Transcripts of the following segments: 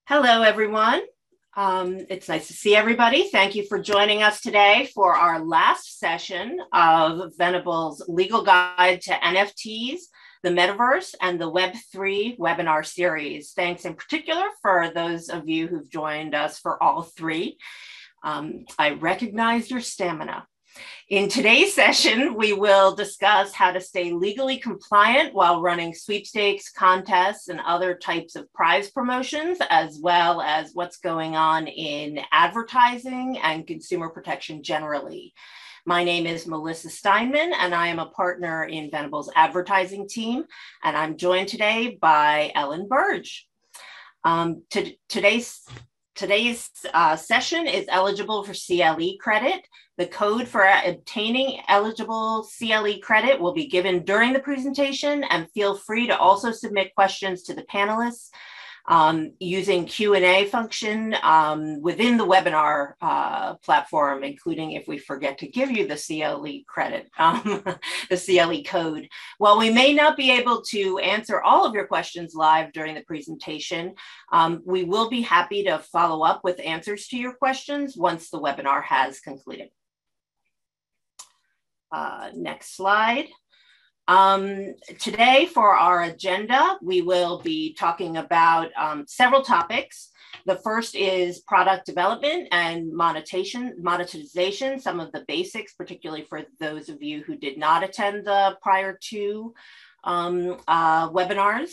Hello, everyone. It's nice to see everybody. Thank you for joining us today for our last session of Venable's Legal Guide to NFTs, the Metaverse, and the Web3 webinar series. Thanks in particular for those of you who've joined us for all three. I recognize your stamina. In today's session, we will discuss how to stay legally compliant while running sweepstakes, contests, and other types of prize promotions, as well as what's going on in advertising and consumer protection generally. My name is Melissa Steinman, and I am a partner in Venable's advertising team, and I'm joined today by Ellen Burge. Today's session is eligible for CLE credit. The code for obtaining eligible CLE credit will be given during the presentation, and feel free to also submit questions to the panelists using Q&A function within the webinar platform, including if we forget to give you the CLE credit, the CLE code. While we may not be able to answer all of your questions live during the presentation, we will be happy to follow up with answers to your questions once the webinar has concluded. Next slide. Today for our agenda, we will be talking about several topics. The first is product development and monetization, some of the basics, particularly for those of you who did not attend the prior two webinars.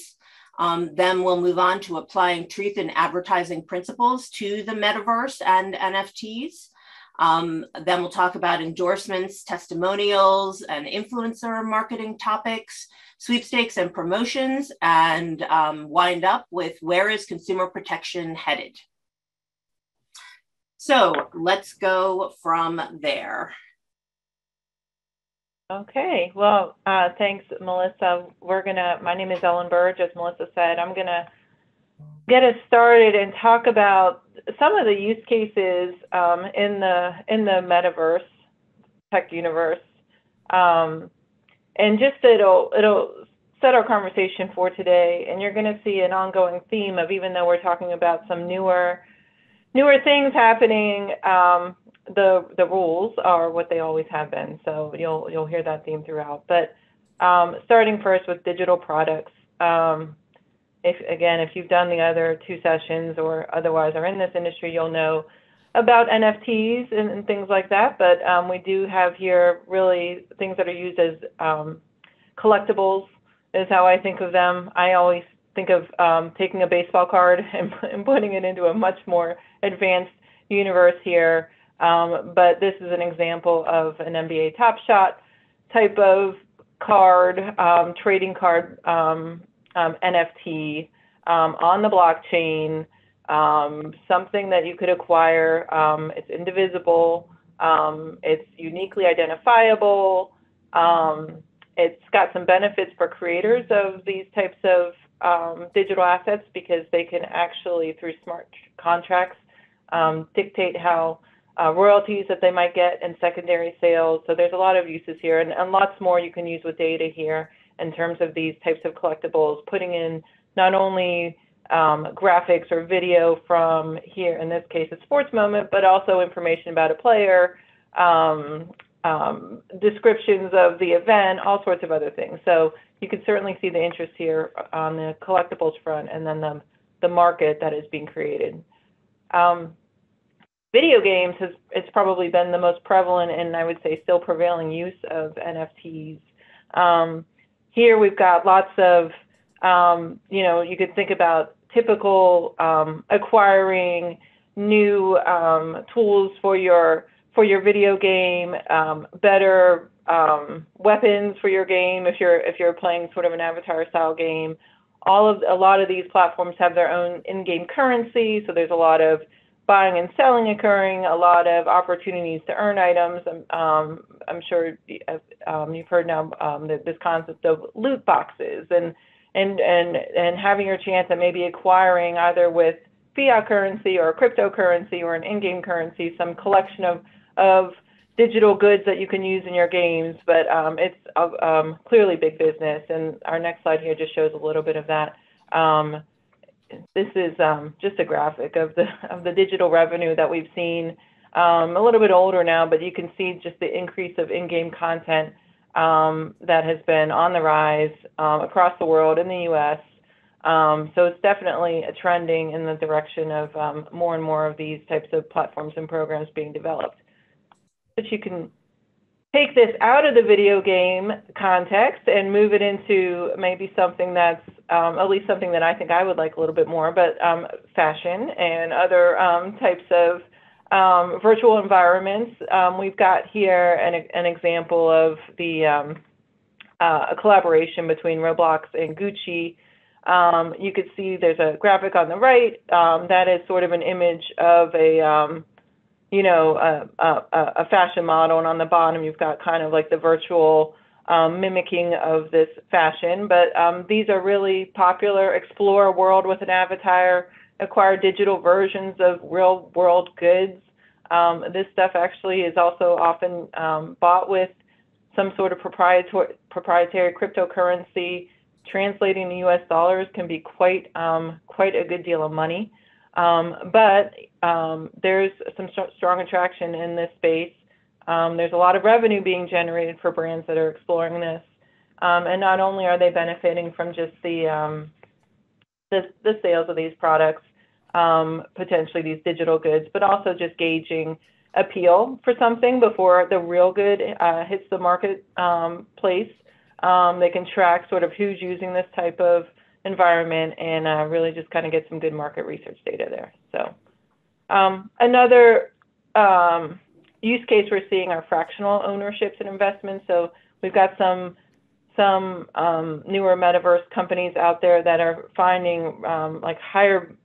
Then we'll move on to applying truth in advertising principles to the metaverse and NFTs. Then we'll talk about endorsements, testimonials, and influencer marketing topics, sweepstakes and promotions, and wind up with where is consumer protection headed. So let's go from there. Okay, well, thanks, Melissa. My name is Ellen Burge, as Melissa said. I'm gonna get us started and talk about some of the use cases in the metaverse tech universe, and just it'll set our conversation for today. And you're going to see an ongoing theme of, even though we're talking about some newer things happening, the rules are what they always have been. So you'll hear that theme throughout. But starting first with digital products. If you've done the other two sessions or otherwise are in this industry, you'll know about NFTs and things like that. But we do have here really things that are used as collectibles is how I think of them. I always think of taking a baseball card and putting it into a much more advanced universe here. But this is an example of an NBA Top Shot type of card, trading card, NFT on the blockchain, something that you could acquire. It's indivisible, it's uniquely identifiable, it's got some benefits for creators of these types of digital assets, because they can actually, through smart contracts, dictate how royalties that they might get in secondary sales. So there's a lot of uses here, and lots more you can use with data here in terms of these types of collectibles, putting in not only graphics or video from here, in this case a sports moment, but also information about a player, descriptions of the event, all sorts of other things. So you can certainly see the interest here on the collectibles front, and then the market that is being created. Video games it's probably been the most prevalent, and I would say still prevailing, use of NFTs. Here we've got lots of, you could think about typical acquiring new tools for your video game, better weapons for your game if you're playing sort of an avatar style game. A lot of these platforms have their own in-game currency, so there's a lot of buying and selling occurring, a lot of opportunities to earn items. I'm sure you've heard now this concept of loot boxes and having your chance at maybe acquiring, either with fiat currency or cryptocurrency or an in-game currency, some collection of digital goods that you can use in your games. But it's clearly big business, and our next slide here just shows a little bit of that. this is just a graphic of the digital revenue that we've seen. A little bit older now, but you can see just the increase of in-game content that has been on the rise across the world in the U.S. So it's definitely a trending in the direction of more and more of these types of platforms and programs being developed. But you can take this out of the video game context and move it into maybe something that's at least something that I think I would like a little bit more, but fashion and other types of virtual environments. We've got here an example of the a collaboration between Roblox and Gucci. You could see there's a graphic on the right that is sort of an image of a a fashion model, and on the bottom you've got kind of like the virtual mimicking of this fashion. But these are really popular. Explore a world with an avatar, acquire digital versions of real world goods. This stuff actually is also often bought with some sort of proprietary cryptocurrency. Translating to US dollars can be quite a good deal of money. But there's some strong attraction in this space. There's a lot of revenue being generated for brands that are exploring this. And not only are they benefiting from just the sales of these products, potentially these digital goods, but also just gauging appeal for something before the real good hits the market place. They can track sort of who's using this type of environment and really just kind of get some good market research data there. So another use case we're seeing are fractional ownerships and investments. So we've got some newer metaverse companies out there that are finding like higher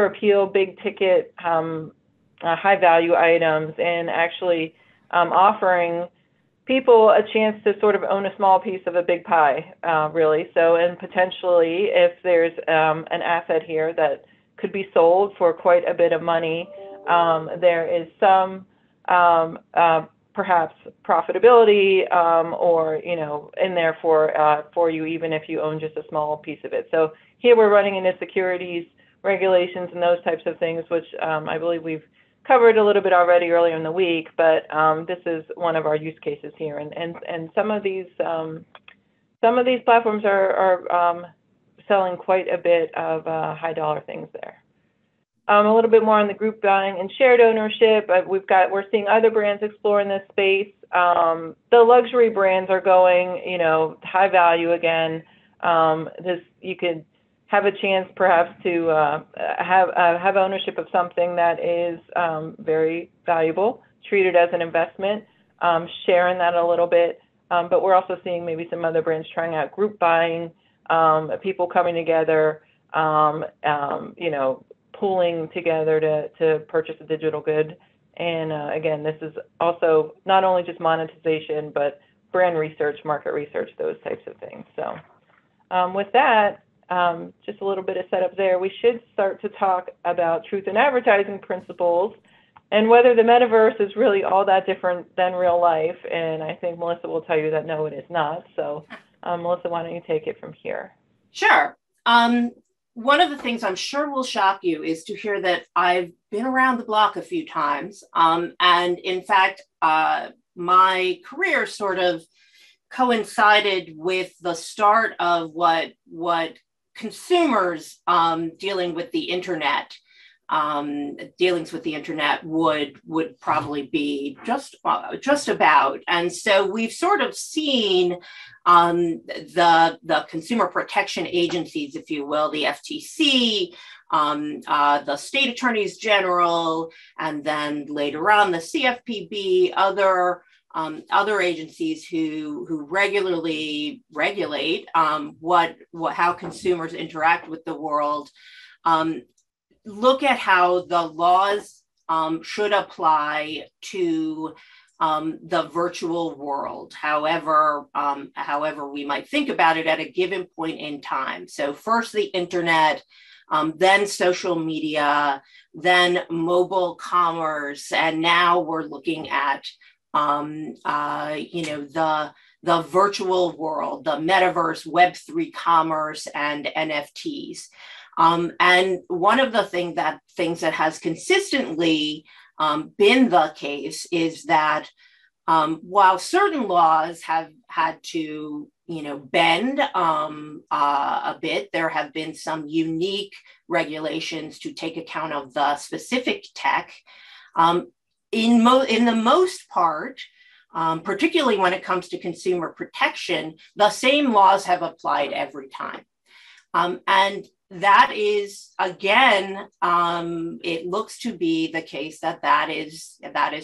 appeal, big ticket, high value items, and actually offering people a chance to sort of own a small piece of a big pie, really. So, and potentially if there's an asset here that could be sold for quite a bit of money, there is some perhaps profitability or, in there for you, even if you own just a small piece of it. So here we're running into securities regulations and those types of things, which I believe we've covered a little bit already earlier in the week, but this is one of our use cases here. And some of these platforms are selling quite a bit of high dollar things there. A little bit more on the group buying and shared ownership. We're seeing other brands exploring this space. The luxury brands are going, high value again. You could have a chance perhaps to have ownership of something that is very valuable, treated as an investment, sharing that a little bit. But we're also seeing maybe some other brands trying out group buying, people coming together, pooling together to purchase a digital good. And again, this is also not only just monetization, but brand research, market research, those types of things. So with that, just a little bit of setup there. We should start to talk about truth in advertising principles and whether the metaverse is really all that different than real life. And I think Melissa will tell you that no, it is not. So Melissa, why don't you take it from here? Sure. One of the things I'm sure will shock you is to hear that I've been around the block a few times. And in fact, my career sort of coincided with the start of what consumers dealing with the internet, dealings with the internet would probably be just about. And so we've sort of seen the consumer protection agencies, if you will, the FTC, the state attorneys general, and then later on the CFPB, other agencies who regularly regulate how consumers interact with the world, look at how the laws should apply to the virtual world, however we might think about it at a given point in time. So first the internet, then social media, then mobile commerce, and now we're looking at the virtual world, the metaverse, Web3 commerce, and NFTs. And one of the things that has consistently been the case is that while certain laws have had to, bend a bit, there have been some unique regulations to take account of the specific tech. In the most part, particularly when it comes to consumer protection, the same laws have applied every time. And that is, again, it looks to be the case that is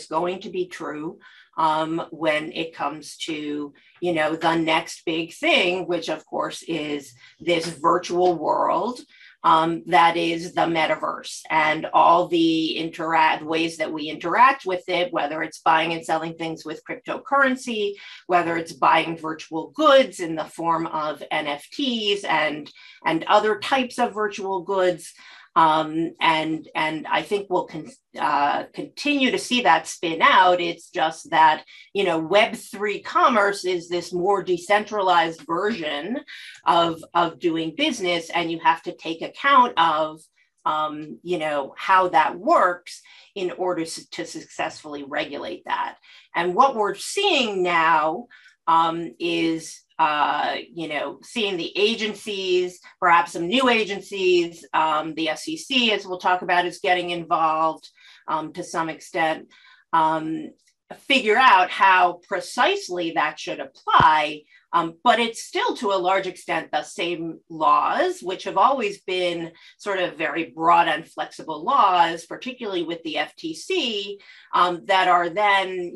going to be true when it comes to, the next big thing, which of course is this virtual world that is the metaverse, and all the ways that we interact with it, whether it's buying and selling things with cryptocurrency, whether it's buying virtual goods in the form of NFTs and other types of virtual goods. And I think we'll continue to see that spin out. It's just that, Web3 commerce is this more decentralized version of doing business, and you have to take account of, how that works in order to successfully regulate that. And what we're seeing now is seeing the agencies, perhaps some new agencies, the SEC, as we'll talk about, is getting involved to some extent, figure out how precisely that should apply. But it's still, to a large extent, the same laws, which have always been sort of very broad and flexible laws, particularly with the FTC, that are then,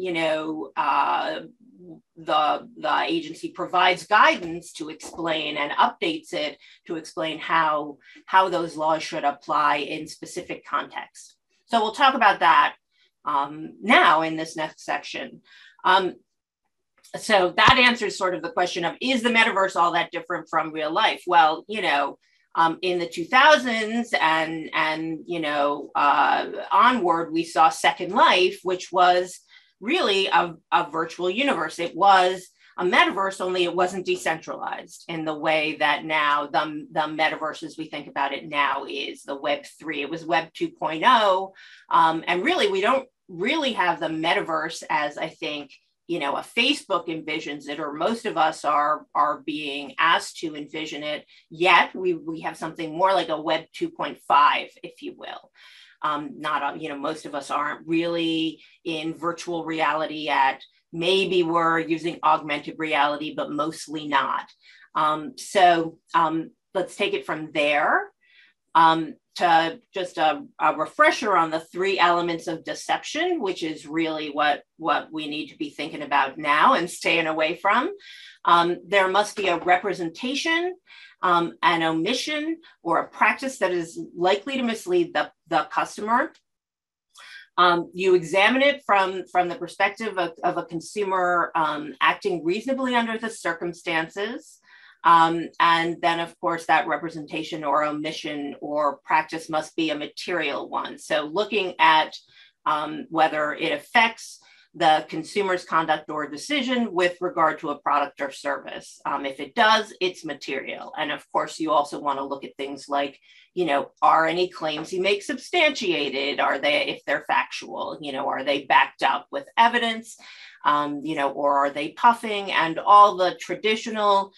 the agency provides guidance to explain and updates it to explain how those laws should apply in specific contexts. So we'll talk about that now in this next section. So that answers sort of the question of, is the metaverse all that different from real life? Well, in the 2000s and onward, we saw Second Life, which was really a virtual universe. It was a metaverse, only it wasn't decentralized in the way that now the metaverse, as we think about it now, is the Web 3. It was Web 2.0. And really, we don't really have the metaverse as, I think, a Facebook envisions it, or most of us are being asked to envision it yet. We have something more like a Web 2.5, if you will. Most of us aren't really in virtual reality yet. Maybe we're using augmented reality, but mostly not. So let's take it from there. To just a refresher on the three elements of deception, which is really what we need to be thinking about now and staying away from. There must be a representation, an omission, or a practice that is likely to mislead the customer. You examine it from the perspective of a consumer acting reasonably under the circumstances. And then, of course, that representation or omission or practice must be a material one. So looking at whether it affects the consumer's conduct or decision with regard to a product or service. If it does, it's material. And of course, you also want to look at things like, are any claims you make substantiated? Are they, if they're factual, are they backed up with evidence? Or are they puffing? And all the traditional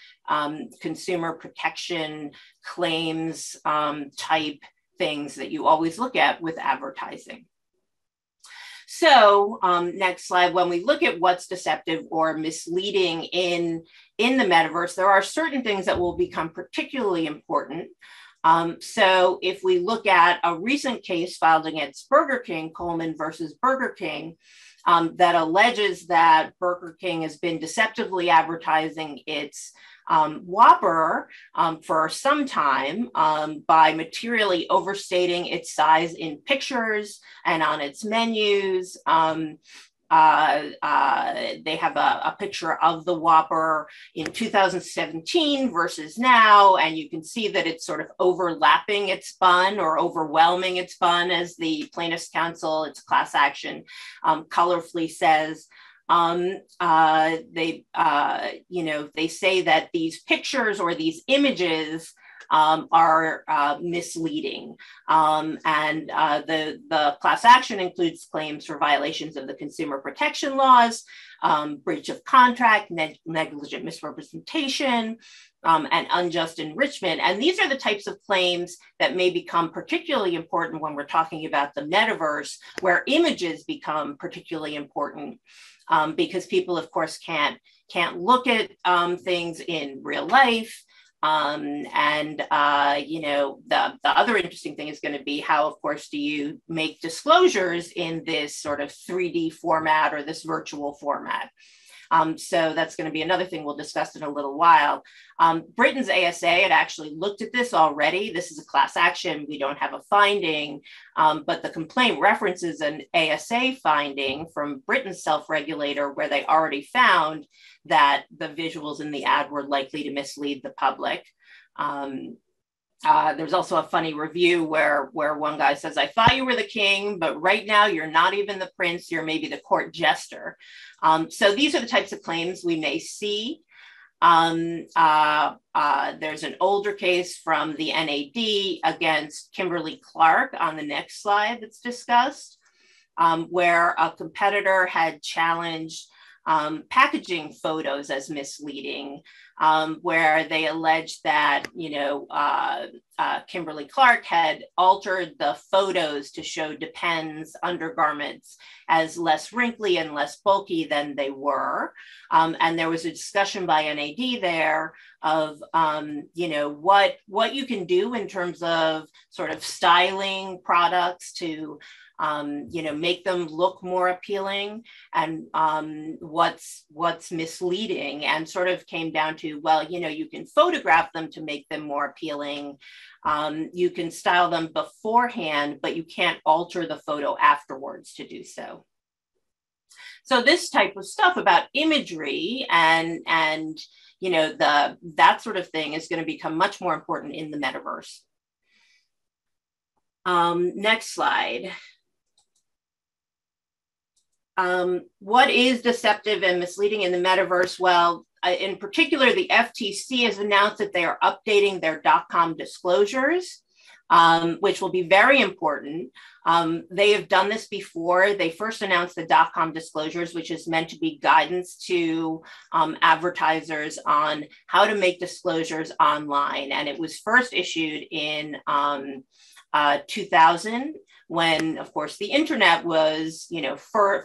consumer protection claims type things that you always look at with advertising. So next slide, when we look at what's deceptive or misleading in the metaverse, there are certain things that will become particularly important. So if we look at a recent case filed against Burger King, Coleman versus Burger King, that alleges that Burger King has been deceptively advertising its Whopper for some time by materially overstating its size in pictures and on its menus. They have a picture of the Whopper in 2017 versus now, and you can see that it's sort of overlapping its bun or overwhelming its bun, as the plaintiff's counsel, its class action, colorfully says. They say that these pictures or these images are misleading. And the class action includes claims for violations of the consumer protection laws, breach of contract, negligent misrepresentation, and unjust enrichment. And these are the types of claims that may become particularly important when we're talking about the metaverse, where images become particularly important, because people, of course, can't look at things in real life. You know, the other interesting thing is going to be how, of course, do you make disclosures in this sort of 3D format or this virtual format? So that's going to be another thing we'll discuss in a little while. Britain's ASA had actually looked at this already. This is a class action. We don't have a finding, but the complaint references an ASA finding from Britain's self-regulator where they already found that the visuals in the ad were likely to mislead the public. There's also a funny review where one guy says, "I thought you were the king, but right now you're not even the prince, you're maybe the court jester." So these are the types of claims we may see. There's an older case from the NAD against Kimberly Clark on the next slide that's discussed, where a competitor had challenged packaging photos as misleading, where they alleged that, you know, Kimberly Clark had altered the photos to show Depends undergarments as less wrinkly and less bulky than they were. And there was a discussion by NAD there of, you know, what you can do in terms of sort of styling products to you know, make them look more appealing, and what's misleading, and sort of came down to, well, you know, you can photograph them to make them more appealing. You can style them beforehand, but you can't alter the photo afterwards to do so. So this type of stuff about imagery and you know, that sort of thing is going to become much more important in the metaverse. Next slide. What is deceptive and misleading in the metaverse? Well, in particular, the FTC has announced that they are updating their .com disclosures, which will be very important. They have done this before. They first announced the .com disclosures, which is meant to be guidance to advertisers on how to make disclosures online. And it was first issued in 2000, when, of course, the internet was, you know,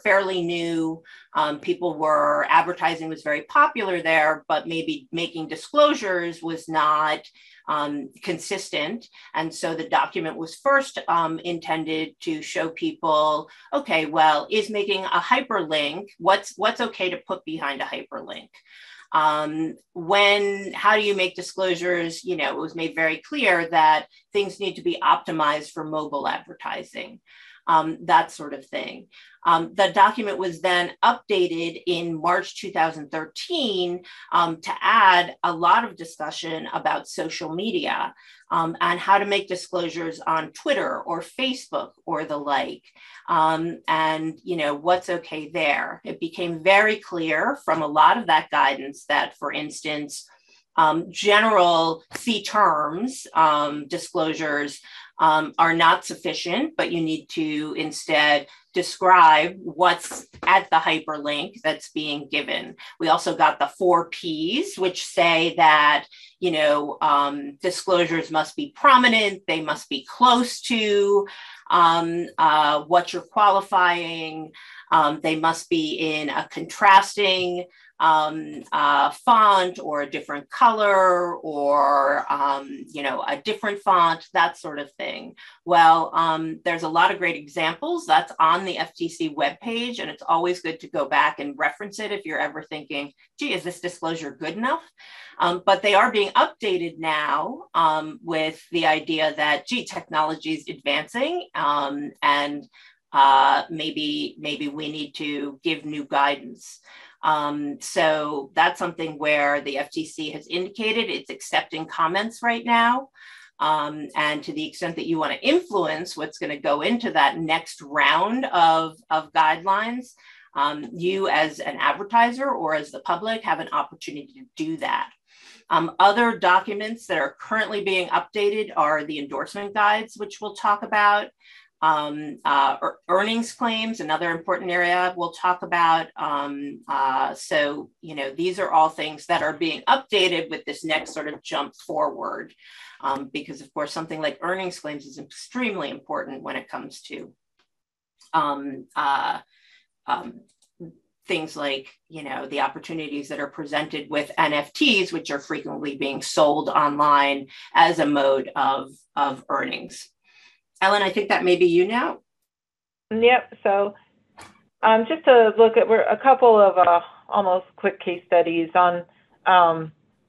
fairly new. Advertising was very popular there, but maybe making disclosures was not consistent. And so the document was first intended to show people, okay, well, is making a hyperlink, what's okay to put behind a hyperlink? How do you make disclosures? You know, it was made very clear that things need to be optimized for mobile advertising, that sort of thing. The document was then updated in March 2013 to add a lot of discussion about social media and how to make disclosures on Twitter or Facebook or the like, and you know, what's okay there. It became very clear from a lot of that guidance that, for instance, general C terms disclosures are not sufficient, but you need to instead describe what's at the hyperlink that's being given. We also got the 4 Ps, which say that, you know, disclosures must be prominent, they must be close to what you're qualifying, they must be in a contrasting font or a different color, or you know, a different font, that sort of thing. Well, there's a lot of great examples that's on the FTC webpage, and it's always good to go back and reference it if you're ever thinking, gee, is this disclosure good enough? But they are being updated now with the idea that, gee, technology is advancing, and maybe we need to give new guidance. So that's something where the FTC has indicated it's accepting comments right now. And to the extent that you want to influence what's going to go into that next round of guidelines, you as an advertiser or as the public have an opportunity to do that. Other documents that are currently being updated are the endorsement guides, which we'll talk about. Earnings claims, another important area we'll talk about. So, these are all things that are being updated with this next sort of jump forward, because of course, something like earnings claims is extremely important when it comes to things like, the opportunities that are presented with NFTs, which are frequently being sold online as a mode of earnings. Ellen, I think that may be you now. Yep. So just to look at a couple of almost quick case studies on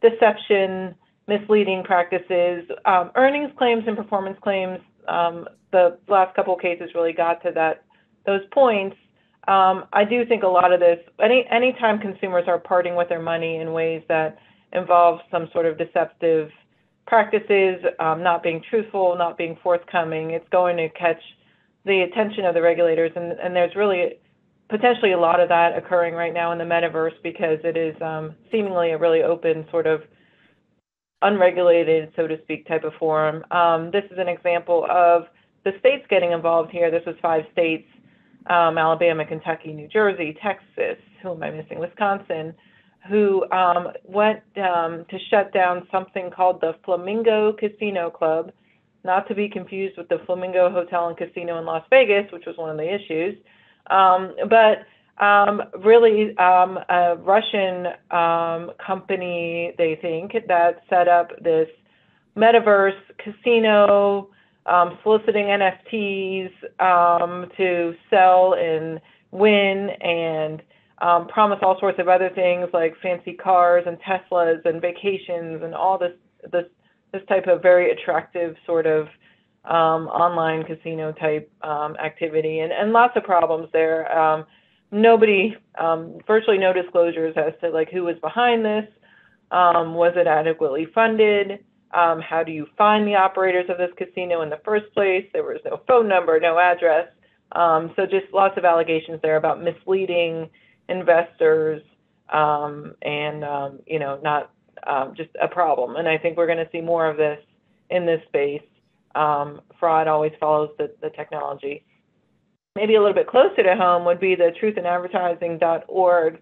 deception, misleading practices, earnings claims and performance claims. The last couple of cases really got to those points. I do think a lot of this, anytime consumers are parting with their money in ways that involve some sort of deceptive practices, not being truthful, not being forthcoming, it's going to catch the attention of the regulators. And there's really potentially a lot of that occurring right now in the metaverse, because it is seemingly a really open, sort of unregulated, so to speak, type of forum. This is an example of the states getting involved here. This was 5 states, Alabama, Kentucky, New Jersey, Texas, who am I missing? Wisconsin, who went to shut down something called the Flamingo Casino Club, not to be confused with the Flamingo Hotel and Casino in Las Vegas, which was one of the issues, but really a Russian company, they think, that set up this metaverse casino, soliciting NFTs to sell and win, and promise all sorts of other things like fancy cars and Teslas and vacations and all this type of very attractive sort of online casino type activity, and lots of problems there. Nobody, virtually no disclosures as to like who was behind this. Was it adequately funded? How do you find the operators of this casino in the first place? There was no phone number, no address. So just lots of allegations there about misleading investors, and not just a problem. And I think we're going to see more of this in this space. Fraud always follows the technology. Maybe a little bit closer to home would be the truthandadvertising.org.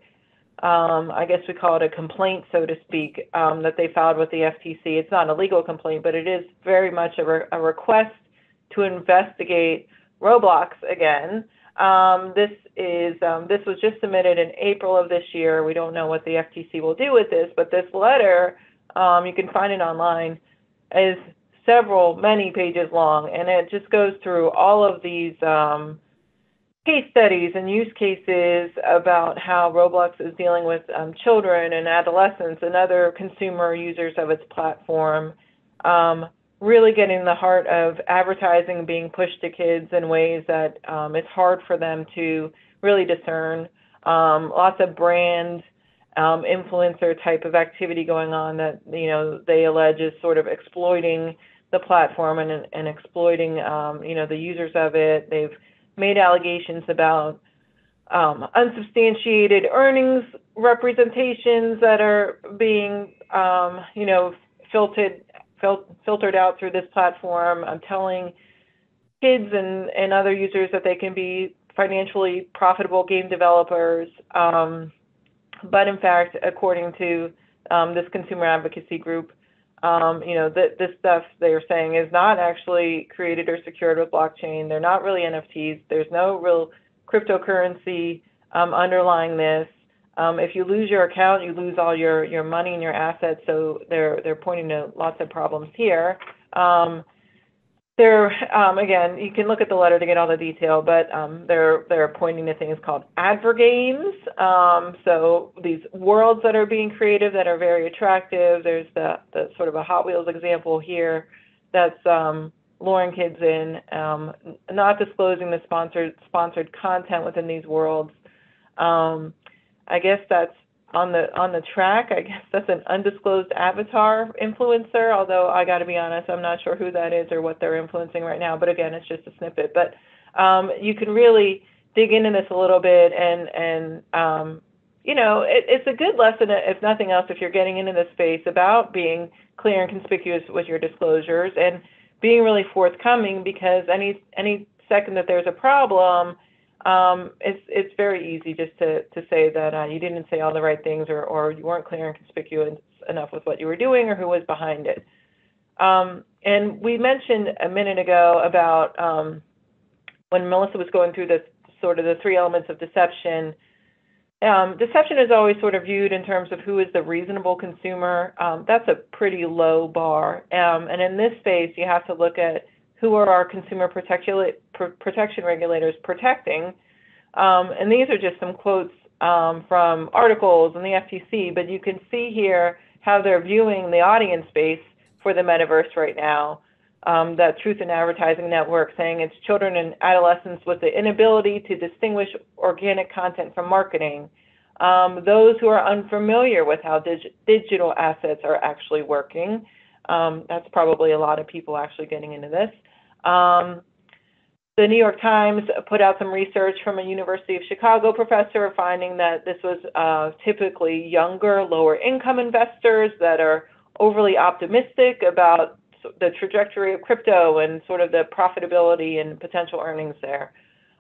I guess we call it a complaint, so to speak, that they filed with the FTC. It's not a legal complaint, but it is very much a request to investigate Roblox again. This was just submitted in April of this year. We don't know what the FTC will do with this, but this letter, you can find it online, is many pages long, and it just goes through all of these case studies and use cases about how Roblox is dealing with children and adolescents and other consumer users of its platform, really getting the heart of advertising being pushed to kids in ways that it's hard for them to really discern. Lots of brand influencer type of activity going on that they allege is sort of exploiting the platform and exploiting the users of it. They've made allegations about unsubstantiated earnings representations that are being filtered out through this platform. I'm telling kids and other users that they can be financially profitable game developers. But in fact, according to this consumer advocacy group, this stuff they're saying is not actually created or secured with blockchain. They're not really NFTs. There's no real cryptocurrency underlying this. If you lose your account, you lose all your money and your assets. So they're pointing to lots of problems here. Again, you can look at the letter to get all the detail, but they're pointing to things called advergames. So these worlds that are being created that are very attractive. There's the sort of a Hot Wheels example here that's luring kids in, not disclosing the sponsored content within these worlds. I guess that's on the track. I guess that's an undisclosed avatar influencer, although I got to be honest, I'm not sure who that is or what they're influencing right now. But again, it's just a snippet. But you can really dig into this a little bit and it's a good lesson, if nothing else, if you're getting into this space, about being clear and conspicuous with your disclosures and being really forthcoming, because any second that there's a problem, it's very easy just to say that you didn't say all the right things, or you weren't clear and conspicuous enough with what you were doing or who was behind it. And we mentioned a minute ago about when Melissa was going through this sort of the three elements of deception. Deception is always sort of viewed in terms of who is the reasonable consumer. That's a pretty low bar. And in this space, you have to look at who are our consumer protection regulators protecting. And these are just some quotes from articles in the FTC, but you can see here how they're viewing the audience base for the metaverse right now. That Truth in Advertising Network saying it's children and adolescents with the inability to distinguish organic content from marketing. Those who are unfamiliar with how digital assets are actually working. That's probably a lot of people actually getting into this. The New York Times put out some research from a University of Chicago professor finding that this was typically younger, lower income investors that are overly optimistic about the trajectory of crypto and sort of the profitability and potential earnings there.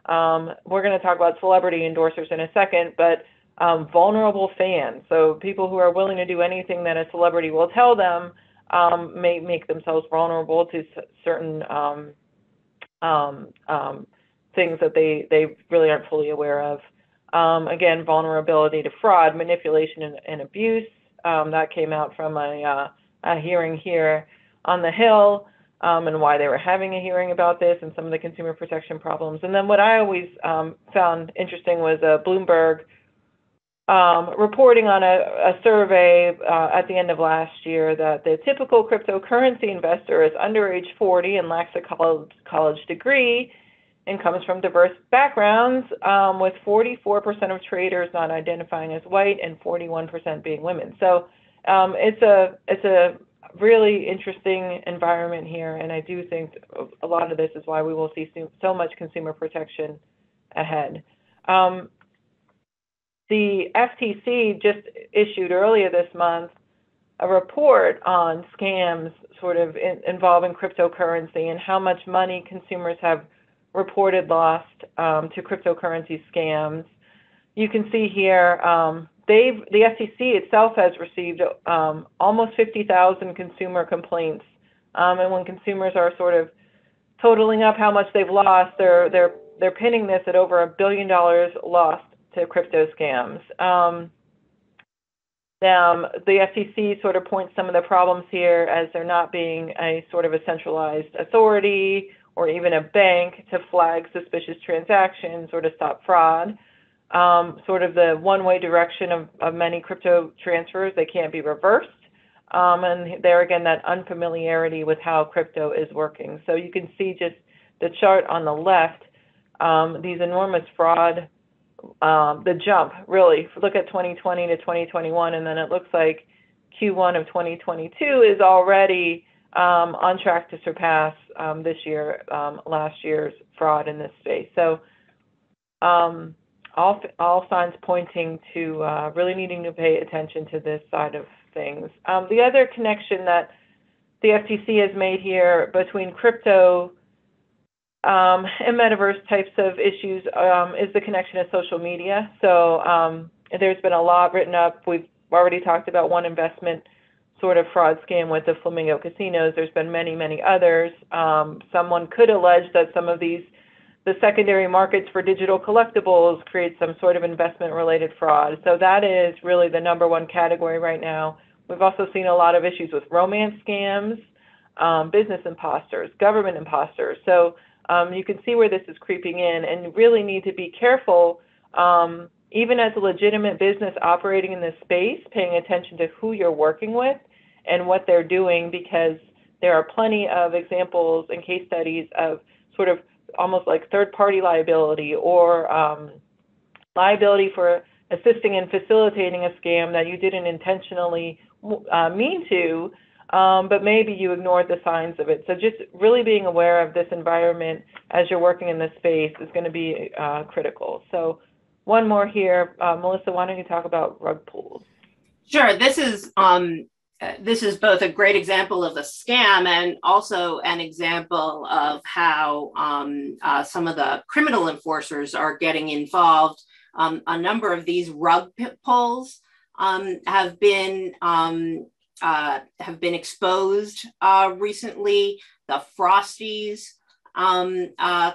We're going to talk about celebrity endorsers in a second, but vulnerable fans, so people who are willing to do anything that a celebrity will tell them, may make themselves vulnerable to certain things that they really aren't fully aware of. Again, vulnerability to fraud, manipulation, and abuse. That came out from a hearing here on the Hill, and why they were having a hearing about this and some of the consumer protection problems. And then what I always found interesting was Bloomberg reporting on a survey at the end of last year that the typical cryptocurrency investor is under age 40 and lacks a college degree and comes from diverse backgrounds, with 44% of traders not identifying as white and 41% being women. So it's a really interesting environment here, and I do think a lot of this is why we will see so much consumer protection ahead. The FTC just issued earlier this month a report on scams sort of involving cryptocurrency and how much money consumers have reported lost to cryptocurrency scams. You can see here the FTC itself has received almost 50,000 consumer complaints, and when consumers are sort of totaling up how much they've lost, they're pinning this at over $1 billion lost to crypto scams. The FTC sort of points some of the problems here as there not being a sort of a centralized authority or even a bank to flag suspicious transactions or to stop fraud. Sort of the one-way direction of many crypto transfers, they can't be reversed. And there again, that unfamiliarity with how crypto is working. So you can see just the chart on the left, these enormous fraud, the jump, really. Look at 2020 to 2021, and then it looks like Q1 of 2022 is already on track to surpass this year, last year's fraud in this space. So all signs pointing to really needing to pay attention to this side of things. The other connection that the FTC has made here between crypto and metaverse types of issues is the connection of social media. So there's been a lot written up. We've already talked about one investment sort of fraud scam with the Flamingo casinos. There's been many, many others. Someone could allege that some of the secondary markets for digital collectibles create some sort of investment-related fraud. So that is really the number one category right now. We've also seen a lot of issues with romance scams, business imposters, government imposters. So you can see where this is creeping in, and really need to be careful, even as a legitimate business operating in this space, paying attention to who you're working with and what they're doing, because there are plenty of examples and case studies of sort of almost like third-party liability or liability for assisting and facilitating a scam that you didn't intentionally mean to, but maybe you ignored the signs of it. So just really being aware of this environment as you're working in this space is going to be critical. So one more here. Melissa, why don't you talk about rug pulls? Sure. This is both a great example of the scam and also an example of how some of the criminal enforcers are getting involved. A number of these rug pulls have been exposed recently. The Frosties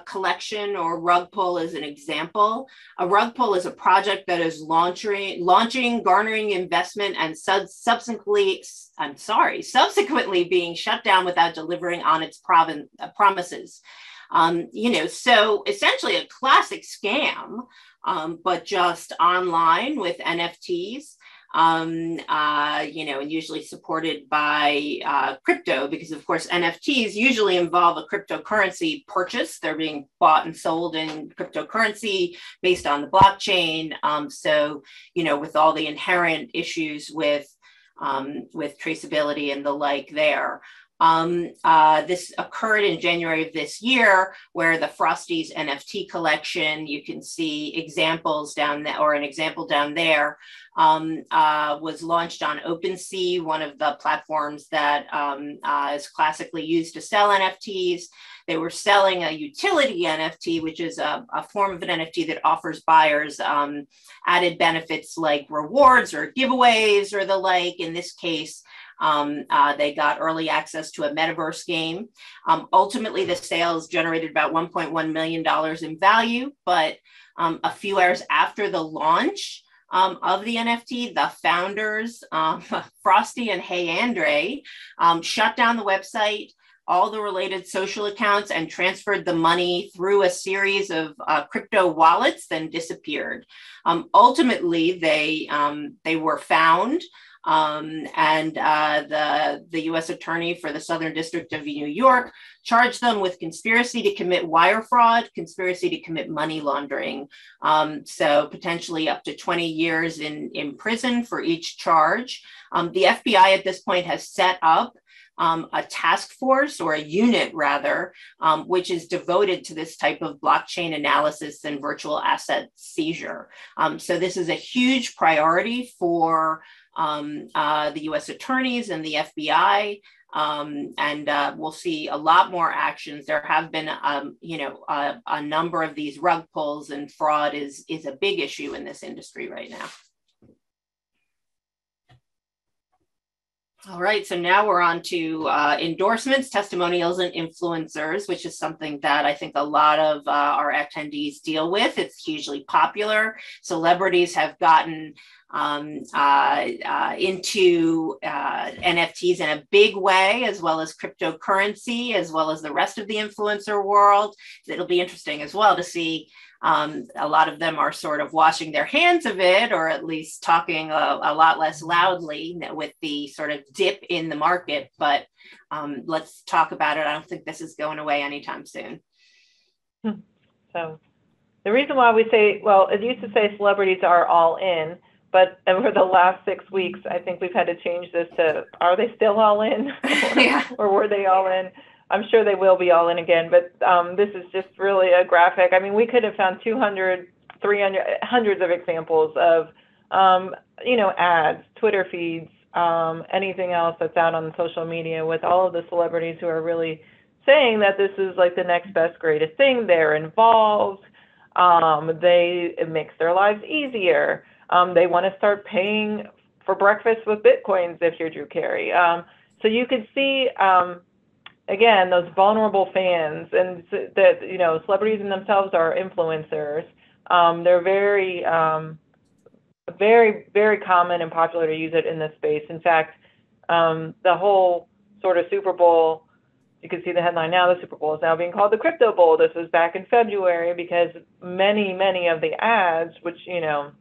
collection or rug pull is an example. A rug pull is a project that is launching, garnering investment, and subsequently being shut down without delivering on its promises. So essentially a classic scam, but just online with NFTs. And usually supported by crypto, because of course NFTs usually involve a cryptocurrency purchase. They're being bought and sold in cryptocurrency based on the blockchain. With all the inherent issues with traceability and the like there. This occurred in January of this year, where the Frosties NFT collection, you can see examples down there, or an example down there, was launched on OpenSea, one of the platforms that is classically used to sell NFTs. They were selling a utility NFT, which is a form of an NFT that offers buyers added benefits like rewards or giveaways or the like. In this case, they got early access to a Metaverse game. Ultimately, the sales generated about $1.1 million in value, but a few hours after the launch of the NFT, the founders, Frosty and Hey Andre, shut down the website, all the related social accounts, and transferred the money through a series of crypto wallets, then disappeared. Ultimately, they were found. And the U.S. Attorney for the Southern District of New York charged them with conspiracy to commit wire fraud, conspiracy to commit money laundering. So potentially up to 20 years in prison for each charge. The FBI at this point has set up a task force, or a unit rather, which is devoted to this type of blockchain analysis and virtual asset seizure. So this is a huge priority for the U.S. attorneys and the FBI, and we'll see a lot more actions. There have been, a number of these rug pulls, and fraud is a big issue in this industry right now. All right, so now we're on to endorsements, testimonials, and influencers, which is something that I think a lot of our attendees deal with. It's hugely popular. Celebrities have gotten into NFTs in a big way, as well as cryptocurrency, as well as the rest of the influencer world. It'll be interesting as well to see. A lot of them are sort of washing their hands of it, or at least talking a lot less loudly with the sort of dip in the market. But let's talk about it. I don't think this is going away anytime soon. So the reason why we say, well, it used to say celebrities are all in, but over the last 6 weeks, I think we've had to change this to, are they still all in? Or were they all in? I'm sure they will be all in again, but this is just really a graphic. I mean, we could have found 200, 300, hundreds of examples of, ads, Twitter feeds, anything else that's out on social media with all of the celebrities who are really saying that this is like the next best, greatest thing. They're involved. It makes their lives easier. They want to start paying for breakfast with Bitcoins if you're Drew Carey. So you could see, again, those vulnerable fans, and that, celebrities in themselves are influencers. They're very, very, very common and popular to use it in this space. In fact, the whole sort of Super Bowl, you can see the headline now, the Super Bowl is now being called the Crypto Bowl. This was back in February because many, many of the ads, which, $7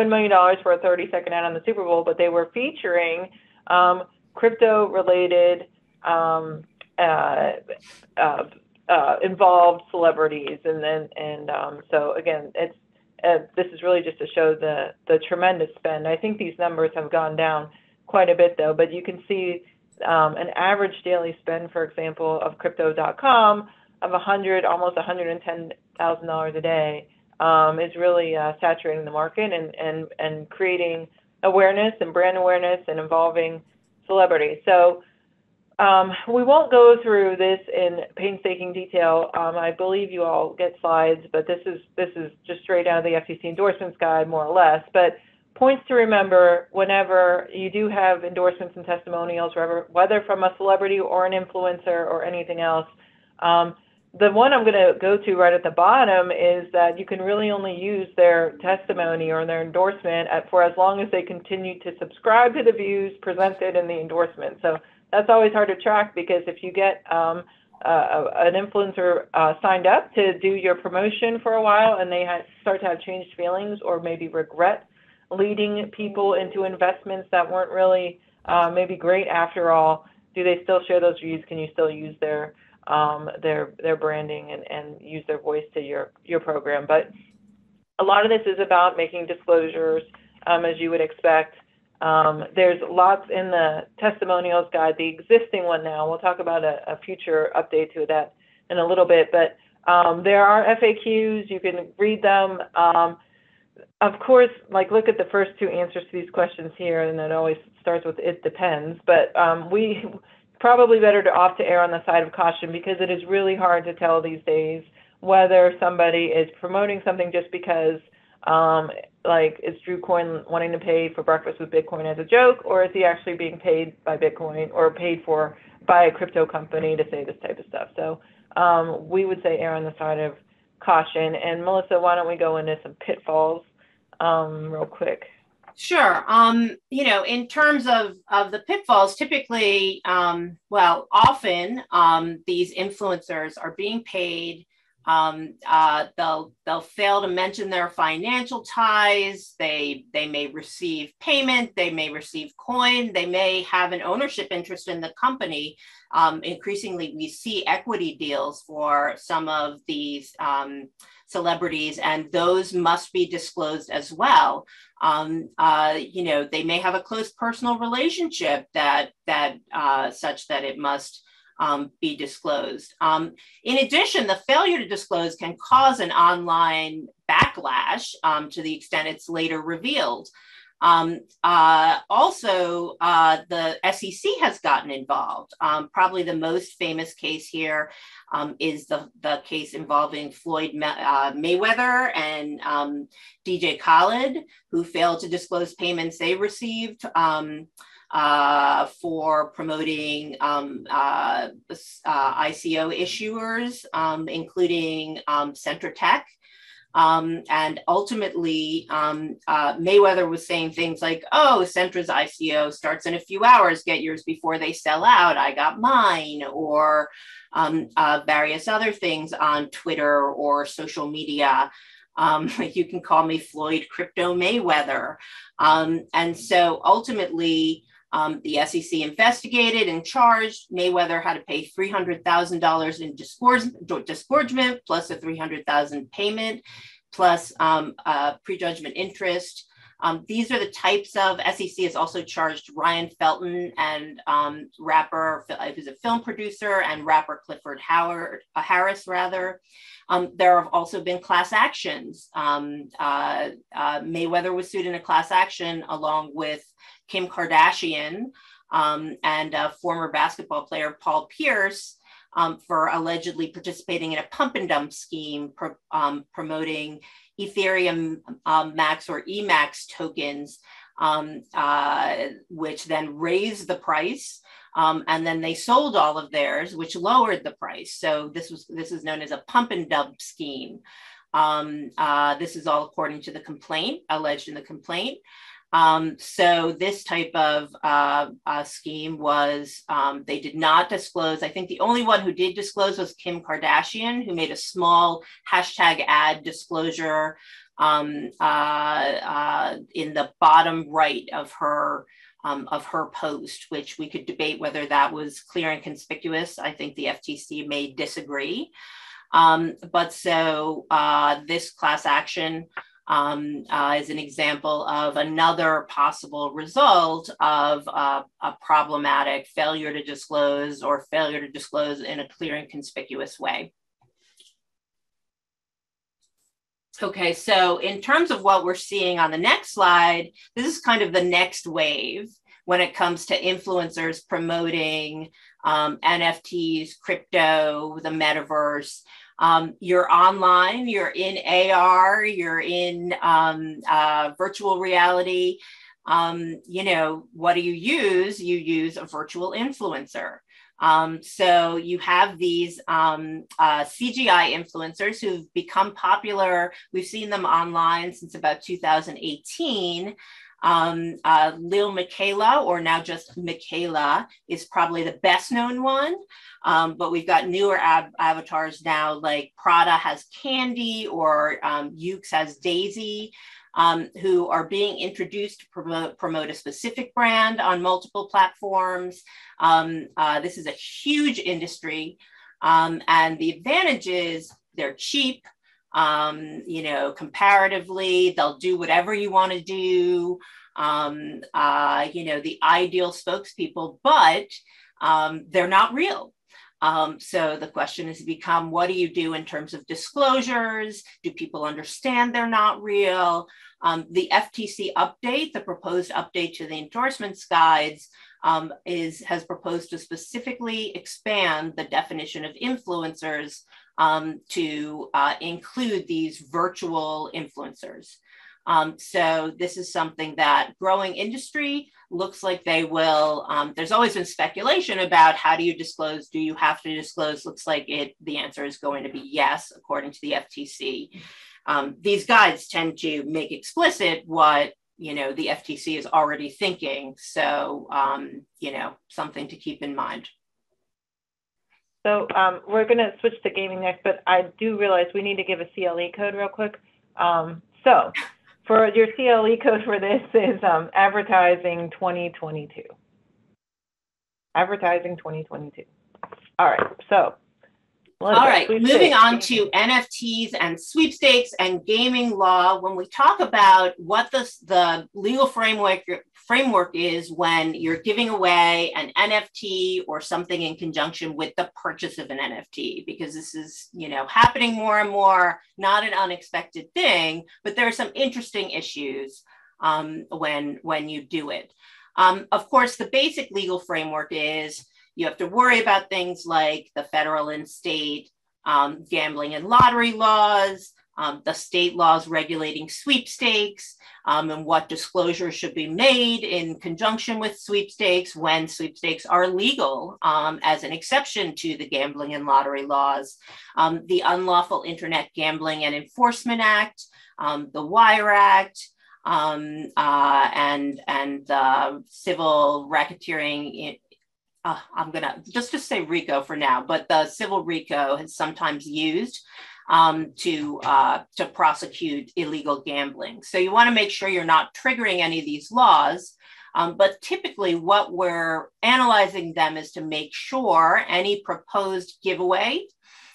million for a 30-second ad on the Super Bowl, but they were featuring crypto-related involved celebrities, so again, this is really just to show the tremendous spend. I think these numbers have gone down quite a bit though, but you can see an average daily spend, for example, of crypto.com of almost $110,000 a day. is really saturating the market and creating awareness and brand awareness and involving celebrities. So we won't go through this in painstaking detail. I believe you all get slides, but this is just straight out of the FTC Endorsements Guide, more or less. But points to remember whenever you do have endorsements and testimonials, whether from a celebrity or an influencer or anything else. The one I'm going to go to right at the bottom is that you can really only use their testimony or their endorsement for as long as they continue to subscribe to the views presented in the endorsement. So that's always hard to track, because if you get an influencer signed up to do your promotion for a while and they start to have changed feelings or maybe regret leading people into investments that weren't really maybe great after all, do they still share those views? Can you still use their branding and use their voice to your program? But a lot of this is about making disclosures, as you would expect. There's lots in the testimonials guide, the existing one now. We'll talk about a future update to that in a little bit, but there are FAQs. You can read them. Of course, like, look at the first two answers to these questions here, and it always starts with "it depends." But we probably better to opt to err on the side of caution, because it is really hard to tell these days whether somebody is promoting something just because, like, is Drew Coyne wanting to pay for breakfast with Bitcoin as a joke, or is he actually being paid by Bitcoin or paid for by a crypto company to say this type of stuff? So we would say err on the side of caution. And Melissa, why don't we go into some pitfalls real quick? Sure. In terms of the pitfalls, typically, often these influencers are being paid. They'll fail to mention their financial ties. They may receive payment. They may receive coin. They may have an ownership interest in the company. Increasingly, we see equity deals for some of these celebrities, and those must be disclosed as well. They may have a close personal relationship that such that it must be disclosed. In addition, the failure to disclose can cause an online backlash to the extent it's later revealed. Also, the SEC has gotten involved. Probably the most famous case here is the case involving Floyd Mayweather and DJ Khaled, who failed to disclose payments they received for promoting ICO issuers, including Centratech. And ultimately, Mayweather was saying things like, "Oh, Centra's ICO starts in a few hours, get yours before they sell out, I got mine," or various other things on Twitter or social media. You can call me Floyd Crypto Mayweather. And so ultimately, the SEC investigated and charged. Mayweather had to pay $300,000 in disgorgement, plus a $300,000 payment, plus prejudgment interest. These are the types of, SEC has also charged Ryan Felton and rapper, who's a film producer, and rapper Clifford Harris. There have also been class actions. Mayweather was sued in a class action along with Kim Kardashian and former basketball player Paul Pierce for allegedly participating in a pump and dump scheme promoting Ethereum Max or EMAX tokens, which then raised the price. And then they sold all of theirs, which lowered the price. So this is known as a pump and dump scheme. This is all according to the complaint, alleged in the complaint. So this type of scheme was, they did not disclose. I think the only one who did disclose was Kim Kardashian, who made a small hashtag ad disclosure in the bottom right of her post, which we could debate whether that was clear and conspicuous. I think the FTC may disagree. But so this class action is an example of another possible result of a problematic failure to disclose or failure to disclose in a clear and conspicuous way. Okay, so in terms of what we're seeing on the next slide, this is kind of the next wave when it comes to influencers promoting NFTs, crypto, the metaverse. You're online, you're in AR, you're in virtual reality. What do you use? You use a virtual influencer. So you have these CGI influencers who've become popular. We've seen them online since about 2018. Lil Miquela, or now just Miquela, is probably the best known one. But we've got newer avatars now, like Prada has Candy, or Ukes has Daisy, who are being introduced to promote a specific brand on multiple platforms. This is a huge industry. And the advantage is they're cheap. Comparatively, they'll do whatever you want to do. The ideal spokespeople, but they're not real. So the question has become, what do you do in terms of disclosures? Do people understand they're not real? The FTC update, the proposed update to the Endorsements Guides, has proposed to specifically expand the definition of influencers to include these virtual influencers. So this is something that growing industry looks like they will. There's always been speculation about how do you disclose? Do you have to disclose? Looks like the answer is going to be yes, according to the FTC. These guides tend to make explicit what the FTC is already thinking. So something to keep in mind. So we're going to switch to gaming next, but I do realize we need to give a CLE code real quick. So for your CLE code for this is advertising 2022. Advertising 2022. All right, so. All right, moving on to NFTs and sweepstakes and gaming law. When we talk about what the legal framework is when you're giving away an NFT or something in conjunction with the purchase of an NFT, because this is happening more and more, not an unexpected thing, but there are some interesting issues when you do it. Of course, the basic legal framework is you have to worry about things like the federal and state gambling and lottery laws, the state laws regulating sweepstakes, and what disclosures should be made in conjunction with sweepstakes when sweepstakes are legal as an exception to the gambling and lottery laws, the Unlawful Internet Gambling and Enforcement Act, the Wire Act, and the Civil Racketeering. I'm going to just say RICO for now, but the civil RICO is sometimes used to prosecute illegal gambling. So you want to make sure you're not triggering any of these laws. But typically what we're analyzing them is to make sure any proposed giveaway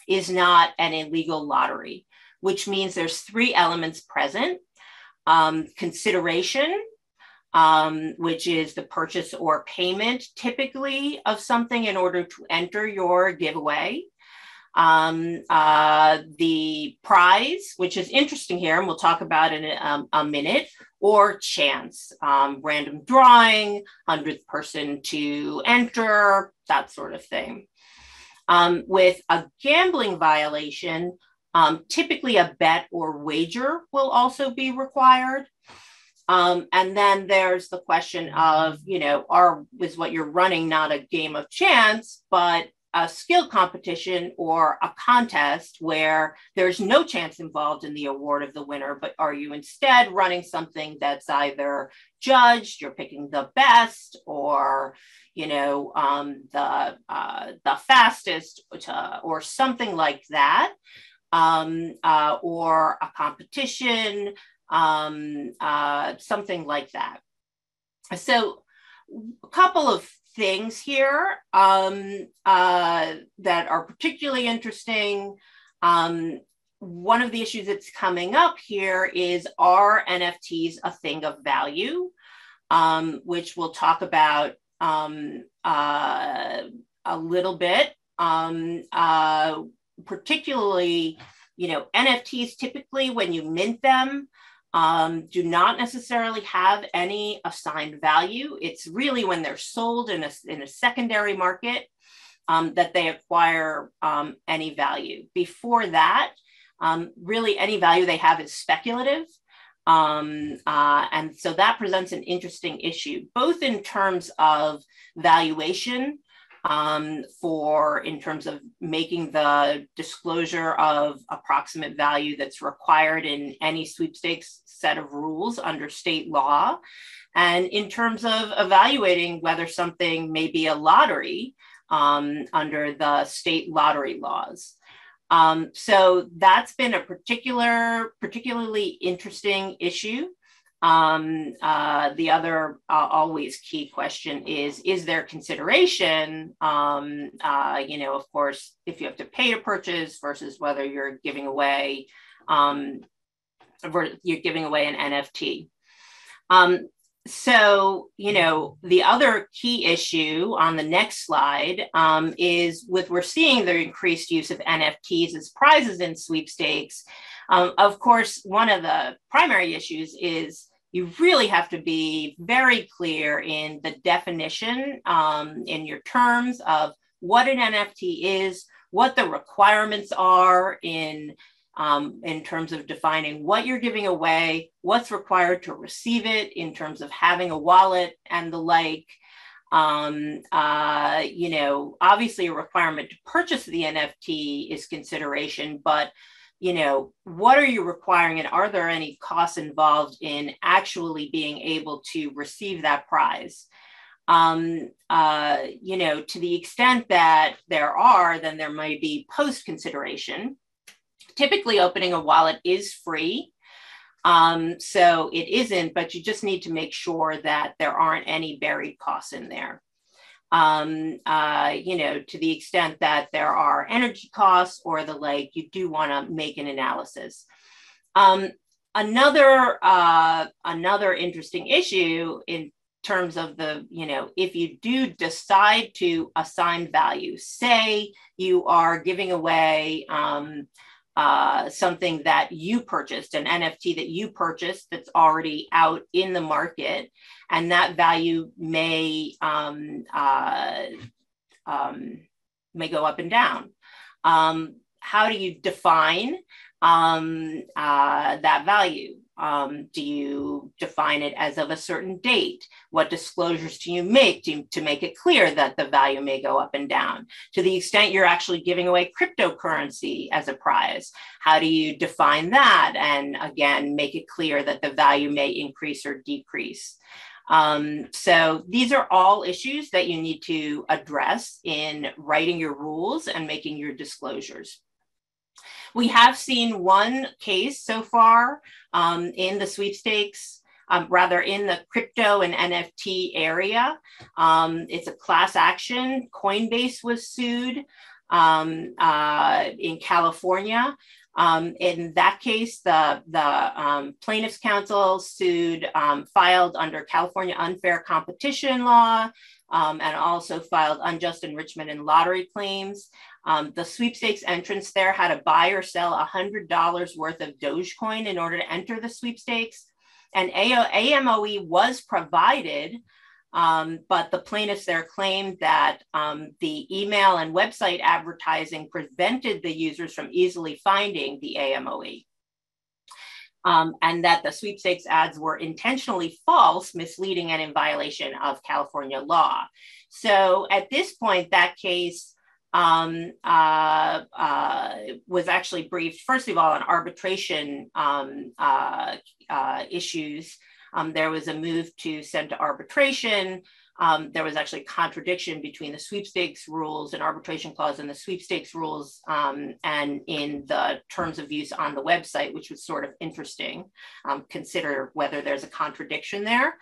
is not an illegal lottery, which means there's three elements present. Consideration, which is the purchase or payment typically of something in order to enter your giveaway. The prize, which is interesting here, and we'll talk about in a minute, or chance, random drawing, 100th person to enter, that sort of thing. With a gambling violation, typically a bet or wager will also be required. And then there's the question of, is what you're running not a game of chance, but a skill competition or a contest where there's no chance involved in the award of the winner, but are you instead running something that's either judged, you're picking the best, or, the fastest, or something like that, or a competition, something like that. So a couple of things here that are particularly interesting. One of the issues that's coming up here is, are NFTs a thing of value? Which we'll talk about a little bit, particularly NFTs typically, when you mint them, do not necessarily have any assigned value. It's really when they're sold in a secondary market that they acquire any value. Before that, really any value they have is speculative. And so that presents an interesting issue, both in terms of valuation, in terms of making the disclosure of approximate value that's required in any sweepstakes set of rules under state law, and in terms of evaluating whether something may be a lottery under the state lottery laws. So that's been a particularly interesting issue. The other always key question is there consideration, of course, if you have to pay to purchase versus whether you're giving away an NFT. So, the other key issue on the next slide is we're seeing the increased use of NFTs as prizes in sweepstakes. Of course, one of the primary issues is you really have to be very clear in the definition in your terms of what an NFT is, what the requirements are in terms of defining what you're giving away, what's required to receive it in terms of having a wallet and the like. Obviously a requirement to purchase the NFT is consideration, but what are you requiring, and are there any costs involved in actually being able to receive that prize? To the extent that there are, then there might be post consideration. Typically, opening a wallet is free. So it isn't, but you just need to make sure that there aren't any buried costs in there. To the extent that there are energy costs or the like, you do want to make an analysis. Another interesting issue in terms of if you do decide to assign value, say you are giving away something that you purchased, an NFT that you purchased that's already out in the market, and that value may go up and down. How do you define that value? Do you define it as of a certain date? What disclosures do you make to make it clear that the value may go up and down? To the extent you're actually giving away cryptocurrency as a prize, how do you define that? And again, make it clear that the value may increase or decrease. So these are all issues that you need to address in writing your rules and making your disclosures. We have seen one case so far in the sweepstakes, in the crypto and NFT area. It's a class action. Coinbase was sued in California. In that case, the plaintiff's counsel filed under California unfair competition law, and also filed unjust enrichment and lottery claims. The sweepstakes entrants there had to buy or sell $100 worth of Dogecoin in order to enter the sweepstakes. And AMOE was provided, but the plaintiffs there claimed that the email and website advertising prevented the users from easily finding the AMOE. And that the sweepstakes ads were intentionally false, misleading, and in violation of California law. So at this point, that case was actually briefed, first of all, on arbitration issues. There was a move to send to arbitration. There was actually contradiction between the sweepstakes rules and arbitration clause and the sweepstakes rules and in the terms of use on the website, which was sort of interesting. Consider whether there's a contradiction there.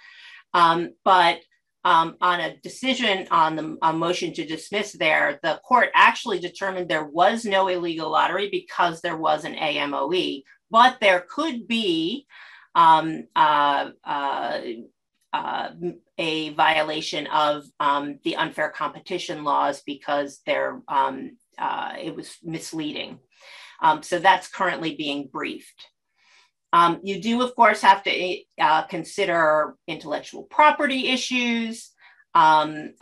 But on a decision on a motion to dismiss there, the court actually determined there was no illegal lottery because there was an AMOE, but there could be a violation of the unfair competition laws because it was misleading. So that's currently being briefed. You do, of course, have to consider intellectual property issues. We'll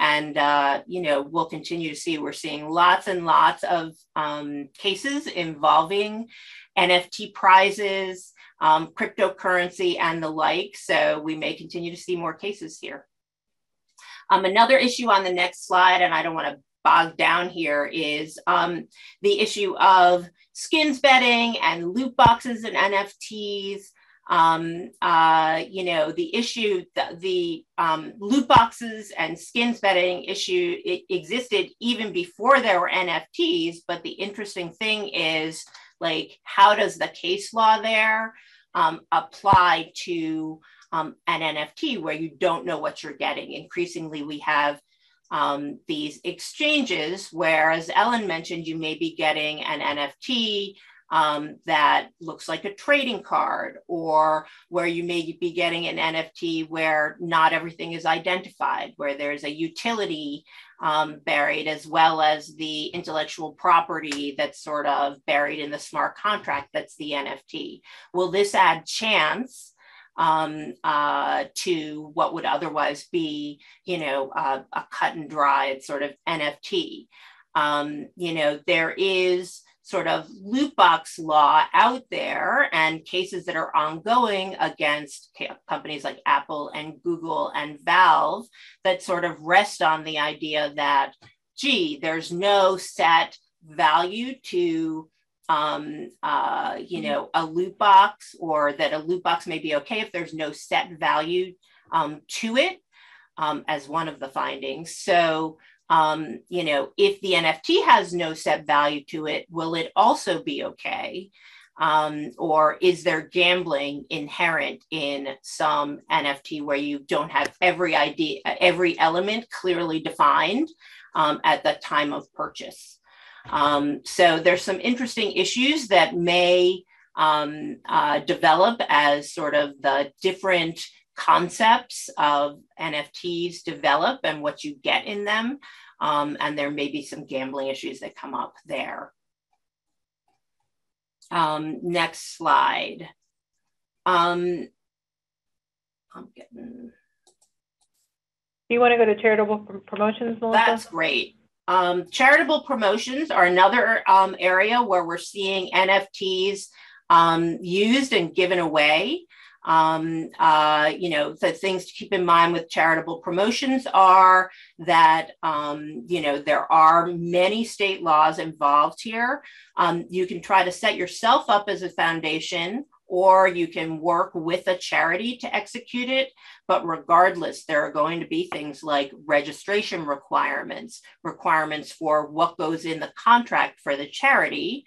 continue to see, we're seeing lots and lots of cases involving NFT prizes, cryptocurrency, and the like. So we may continue to see more cases here. Another issue on the next slide, and I don't want to bog down here, is the issue of skins betting and loot boxes and NFTs. The loot boxes and skins betting issue, it existed even before there were NFTs. But the interesting thing is, like, how does the case law there apply to an NFT where you don't know what you're getting? Increasingly, we have these exchanges where, as Ellen mentioned, you may be getting an NFT that looks like a trading card, or where you may be getting an NFT where not everything is identified, where there's a utility buried, as well as the intellectual property that's sort of buried in the smart contract that's the NFT. Will this add chance to what would otherwise be, a cut and dried sort of NFT? There is sort of loot box law out there and cases that are ongoing against companies like Apple and Google and Valve that sort of rest on the idea that, gee, there's no set value to a loot box, or that a loot box may be okay if there's no set value to it, as one of the findings. So, if the NFT has no set value to it, will it also be okay? Or is there gambling inherent in some NFT where you don't have every element clearly defined at the time of purchase? So there's some interesting issues that may develop as sort of the different concepts of NFTs develop and what you get in them. And there may be some gambling issues that come up there. Next slide. Do you want to go to charitable promotions, Melissa? That's great. Charitable promotions are another area where we're seeing NFTs used and given away. The things to keep in mind with charitable promotions are that, there are many state laws involved here. You can try to set yourself up as a foundation, or you can work with a charity to execute it. But regardless, there are going to be things like registration requirements for what goes in the contract for the charity,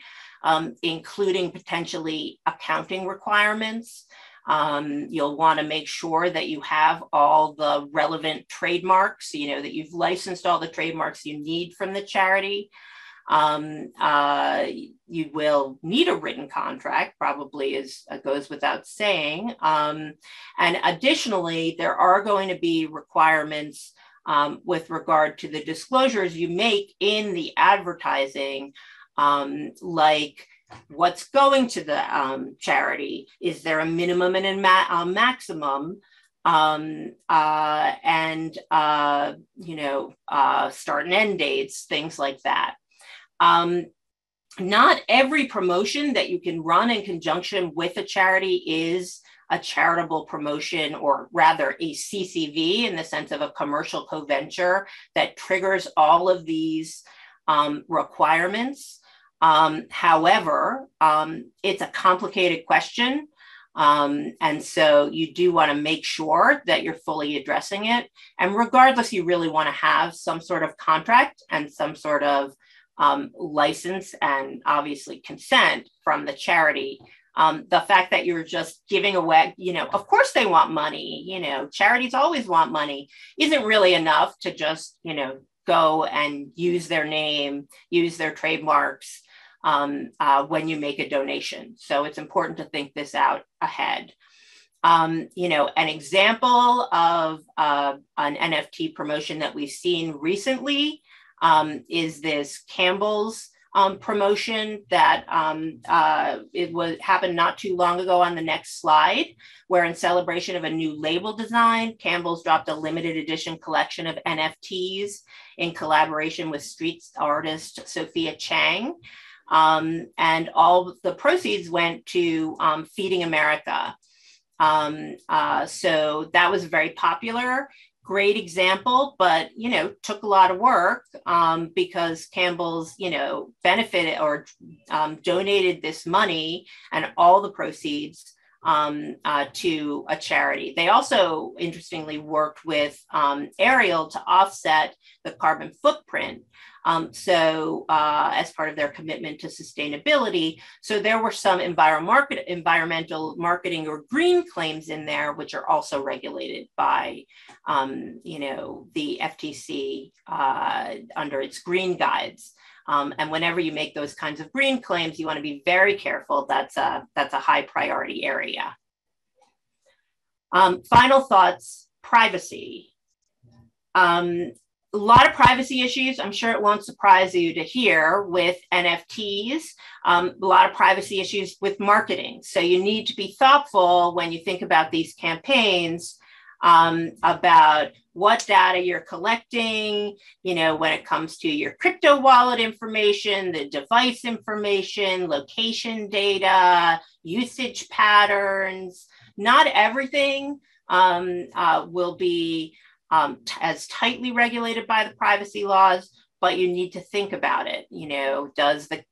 including potentially accounting requirements. You'll want to make sure that you have all the relevant trademarks, that you've licensed all the trademarks you need from the charity. You will need a written contract, probably goes without saying. And additionally, there are going to be requirements with regard to the disclosures you make in the advertising, like what's going to the charity. Is there a minimum and a maximum? Start and end dates, things like that. Not every promotion that you can run in conjunction with a charity is a charitable promotion, or rather a CCV, in the sense of a commercial co-venture that triggers all of these requirements. However, it's a complicated question. And so you do want to make sure that you're fully addressing it. And regardless, you really want to have some sort of contract and some sort of license, and obviously consent from the charity. The fact that you're just giving away, of course they want money, charities always want money, isn't really enough to just, go and use their name, use their trademarks when you make a donation. So it's important to think this out ahead. An example of an NFT promotion that we've seen recently is this Campbell's promotion that happened not too long ago on the next slide, where in celebration of a new label design, Campbell's dropped a limited edition collection of NFTs in collaboration with street artist Sophia Chang. And all the proceeds went to Feeding America. So that was very popular. Great example, but, took a lot of work because Campbell's, benefited or donated this money and all the proceeds to a charity. They also, interestingly, worked with Ariel to offset the carbon footprint. As part of their commitment to sustainability. So there were some environmental marketing or green claims in there, which are also regulated by, the FTC under its green guides. And whenever you make those kinds of green claims, you want to be very careful. That's a high priority area. Final thoughts, privacy. A lot of privacy issues. I'm sure it won't surprise you to hear with NFTs, a lot of privacy issues with marketing. So you need to be thoughtful when you think about these campaigns about what data you're collecting, when it comes to your crypto wallet information, the device information, location data, usage patterns. Not everything will be as tightly regulated by the privacy laws, but you need to think about it. Does the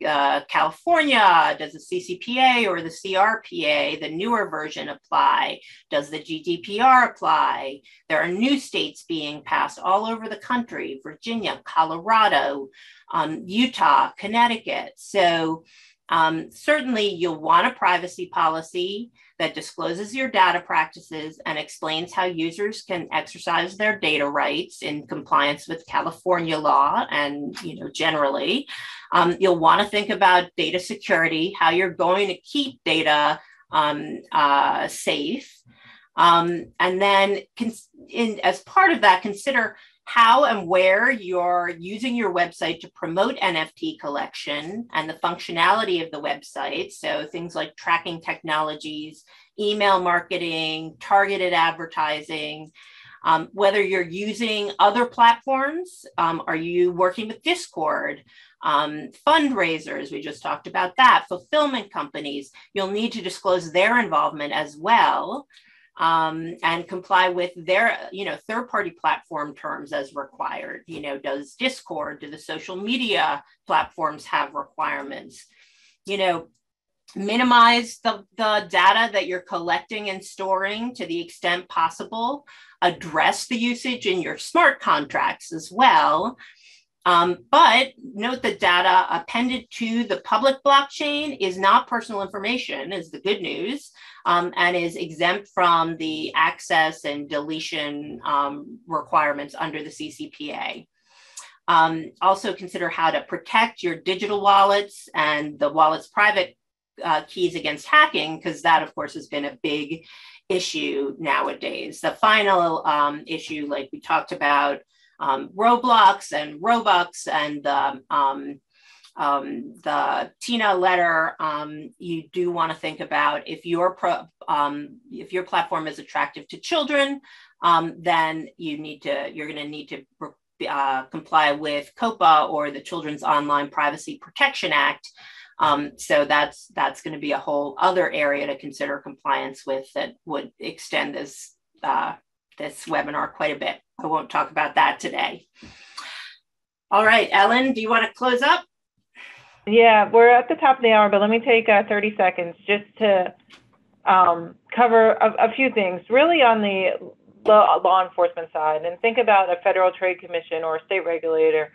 California, does the CCPA or the CRPA, the newer version, apply? Does the GDPR apply? There are new states being passed all over the country: Virginia, Colorado, Utah, Connecticut. So certainly you'll want a privacy policy that discloses your data practices and explains how users can exercise their data rights in compliance with California law and, generally. You'll want to think about data security, how you're going to keep data safe. And then as part of that, consider how and where you're using your website to promote NFT collection and the functionality of the website. So things like tracking technologies, email marketing, targeted advertising, whether you're using other platforms. Are you working with Discord? Fundraisers, we just talked about that. Fulfillment companies, you'll need to disclose their involvement as well. And comply with their, third-party platform terms as required. Does Discord, do the social media platforms have requirements? Minimize the data that you're collecting and storing to the extent possible. Address the usage in your smart contracts as well. But note that data appended to the public blockchain is not personal information, is the good news, and is exempt from the access and deletion requirements under the CCPA. Also consider how to protect your digital wallets and the wallet's private keys against hacking, because that, of course, has been a big issue nowadays. The final issue, like we talked about, Roblox and Robux and the Tina letter, you do want to think about if your platform is attractive to children, then you're going to need to comply with COPPA or the Children's Online Privacy Protection Act. So that's going to be a whole other area to consider compliance with that would extend this webinar quite a bit. I won't talk about that today. All right, Ellen, do you want to close up? Yeah, we're at the top of the hour, but let me take 30 seconds just to cover a few things, really on the law enforcement side, and think about a Federal Trade Commission or a state regulator,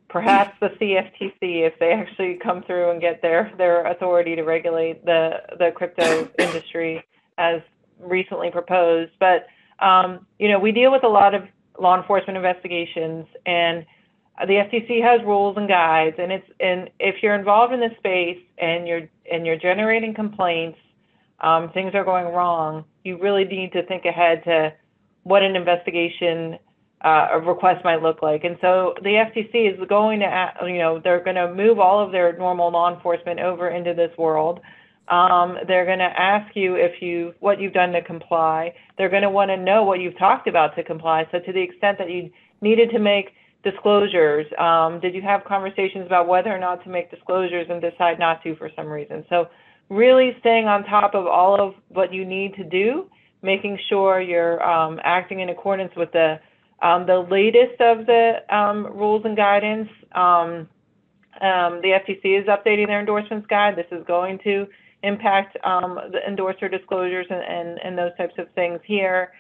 perhaps the CFTC, if they actually come through and get their authority to regulate the crypto industry as recently proposed. But, we deal with a lot of law enforcement investigations, and the FTC has rules and guides, and if you're involved in this space and you're generating complaints, things are going wrong, you really need to think ahead to what an investigation a request might look like. And so the FTC is going to, they're going to move all of their normal law enforcement over into this world. They're going to ask you what you've done to comply. They're going to want to know what you've talked about to comply. So to the extent that you needed to make disclosures, did you have conversations about whether or not to make disclosures and decide not to for some reason? So really staying on top of all of what you need to do, making sure you're acting in accordance with the latest of the rules and guidance. The FTC is updating their endorsements guide. This is going to impact the endorser disclosures and those types of things here.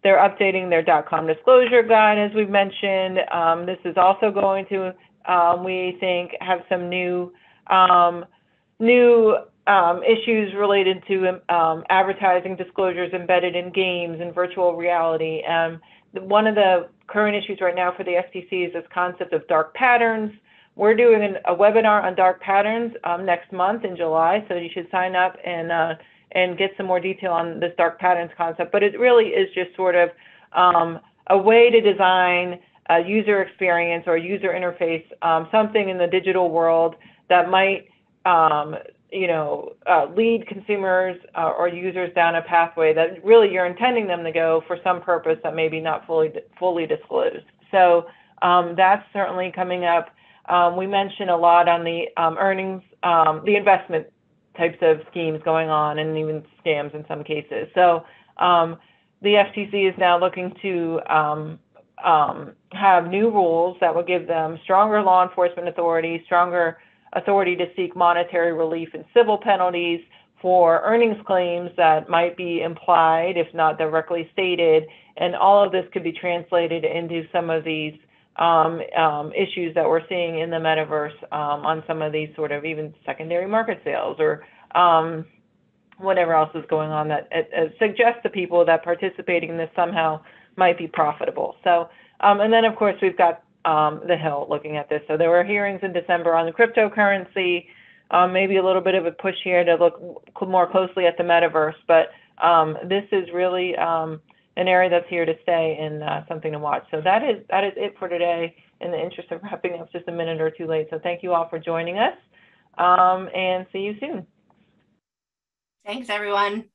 They're updating their .com disclosure guide, as we've mentioned. This is also going to, we think, have some new issues related to advertising disclosures embedded in games and virtual reality. One of the current issues right now for the FTC is this concept of dark patterns. We're doing a webinar on dark patterns next month in July, so you should sign up and get some more detail on this dark patterns concept. But it really is just sort of a way to design a user experience or user interface, something in the digital world that might lead consumers or users down a pathway that really you're intending them to go for some purpose that may be not fully disclosed. So that's certainly coming up. We mentioned a lot on the earnings, the investment types of schemes going on, and even scams in some cases. So the FTC is now looking to have new rules that will give them stronger law enforcement authority, stronger authority to seek monetary relief and civil penalties for earnings claims that might be implied, if not directly stated. And all of this could be translated into some of these issues that we're seeing in the metaverse on some of these sort of even secondary market sales or whatever else is going on that suggests to people that participating in this somehow might be profitable. So, and then of course we've got the Hill looking at this. So there were hearings in December on the cryptocurrency, maybe a little bit of a push here to look more closely at the metaverse, but this is really an area that's here to stay and something to watch. So that is it for today, in the interest of wrapping up just a minute or two late. So thank you all for joining us, and see you soon. Thanks, everyone.